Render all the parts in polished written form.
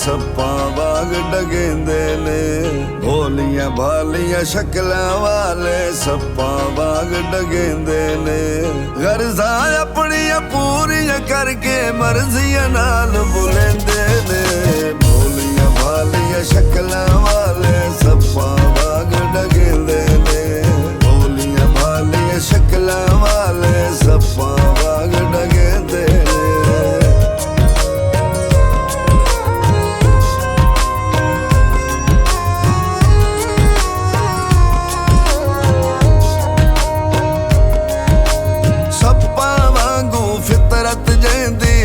ਸੱਪਾਂ ਵਾਂਗ ਡਗੇਂਦੇ ਨੇ। ਭੋਲੀਆਂ ਭਾਲੀਆਂ ਸ਼ਕਲਾਂ ਵਾਲੇ ਸੱਪਾਂ ਵਾਂਗ ਡਗੇਂਦੇ ਨੇ। ਗਰਜ਼ਾਂ ਆਪਣੀਆਂ ਪੂਰੀਆਂ ਕਰਕੇ ਮਰਜ਼ੀਆਂ ਨਾਲ ਬੁਲੇਂਦੇ ਨੇ। ਭੋਲੀਆਂ ਭਾਲੀਆਂ ਸ਼ਕਲਾਂ ਵਾਲੇ ਸੱਪਾਂ ਵਾਂਗ ਡਗੇਂਦੇ ਨੇ। ਭੋਲੀਆਂ ਭਾਲੀਆਂ ਸ਼ਕਲਾਂ ਵਾਲੇ ਸੱਪਾਂ ਵਾਂਗ ਡਗੇਂਦੇ ਨੇ।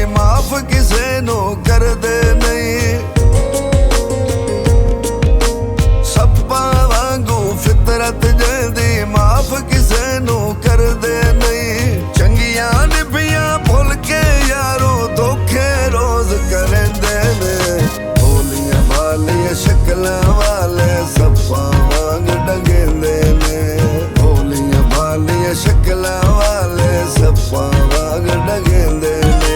ਮਾਫ ਕਿਸੇ ਨੂੰ ਕਰਦੇ ਨਹੀਂ। ਸੱਪਾਂ ਵਾਂਗੂ ਫਿਤਰਤ ਜਿਹਦੀ ਮਾਫ ਕਿਸੇ ਨੂੰ ਕਰਦੇ ਨਹੀਂ। ਚੰਗੀਆਂ ਨਿਭੀਆਂ ਭੁੱਲ ਕੇ ਯਾਰੋ ਧੋਖੇ ਰੋਜ਼ ਕਰੇਂਦੇ ਨੇ। ਭੋਲੀਆਂ ਭਾਲੀਆਂ ਸ਼ਕਲਾਂ ਵਾਲੇ ਸੱਪਾਂ ਵਾਂਗ ਡਗੇਂਦੇ ਨੇ। ਭੋਲੀਆਂ ਭਾਲੀਆਂ ਸ਼ਕਲਾਂ ਵਾਲੇ ਸੱਪਾਂ ਵਾਂਗ ਡਗੇਂਦੇ ਨੇ।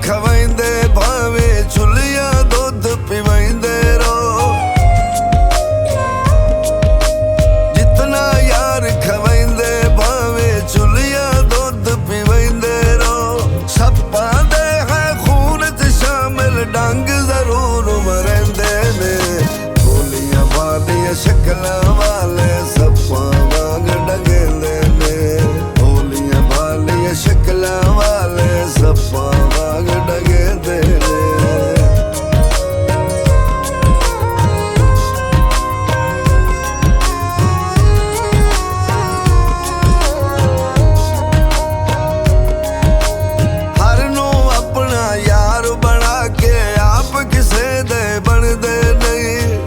ਖਵਾਈਂਦੇ ਭਾਵੇਂ ਚੁੱਲ੍ਹਿਆਂ ਦੁੱਧ ਪਿਵਾਈਂਦੇ ਰੋ। ਜਿਤਨਾ ਯਾਰ ਖਵਾਈਂਦੇ ਭਾਵੇਂ ਚੁੱਲ੍ਹਿਆਂ ਦੁੱਧ ਪਿਵਾਈਂਦੇ ਰੋ। ਸੱਪਾਂ ਦੇ ਹੈ ਖੂਨ 'ਚ ਸ਼ਾਮਿਲ ਡੰਗ ਜ਼ਰੂਰ ਮਰੇਂਦੇ ਨੇ। ਭੋਲੀਆਂ ਭਾਲੀਆਂ ਸ਼ਕਲਾਂ ਵਾਲੇ ਸੱਪਾਂ ਵਾਂਗ ਡਗੇਂਦੇ ਨੇ। ਭੋਲੀਆਂ ਭਾਲੀਆਂ ਸ਼ਕਲਾਂ ਵਾਲੇ ਸੱਪਾਂ ਵਾਂਗ ਡਗੇਂਦੇ ਨੇ। ਹਰ ਨੂੰ ਆਪਣਾ ਯਾਰ ਬਣਾ ਕੇ ਆਪ ਕਿਸੇ ਦੇ ਬਣਦੇ ਨਹੀਂ।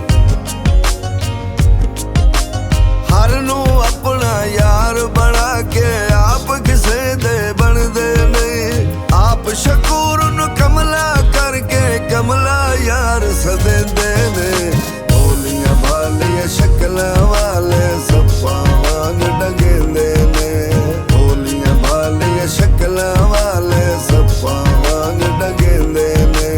ਹਰ ਨੂੰ ਆਪਣਾ ਯਾਰ ਬਣਾ ਕੇ ਆਪ ਕਿਸੇ ਦੇ ਬਣਦੇ ਨਹੀਂ। ਆਪ ਸ਼ਕੂਰ ਨੂੰ ਕਮਲਾ ਕਰਕੇ ਕਮਲਾ ਯਾਰ ਸਦੇਂਦੇ ਨੇ। ਭੋਲੀਆਂ ਭਾਲੀਆਂ ਸ਼ਕਲਾਂ ਵਾਲੇ ਸੱਪਾਂ ਵਾਂਗ ਡਗੇਂਦੇ ਨੇ। ਭੋਲੀਆਂ ਭਾਲੀਆਂ ਸ਼ਕਲਾਂ ਵਾਲੇ ਸੱਪਾਂ ਵਾਂਗ ਡਗੇਂਦੇ ਨੇ।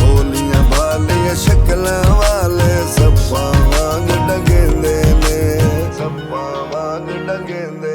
ਭੋਲੀਆਂ ਭਾਲੀਆਂ ਸ਼ਕਲਾਂ ਵਾਲੇ ਸੱਪਾਂ ਵਾਂਗ ਡਗੇਂਦੇ ਨੇ। ਸੱਪਾਂ ਵਾਂਗ ਡਗੇਂਦੇ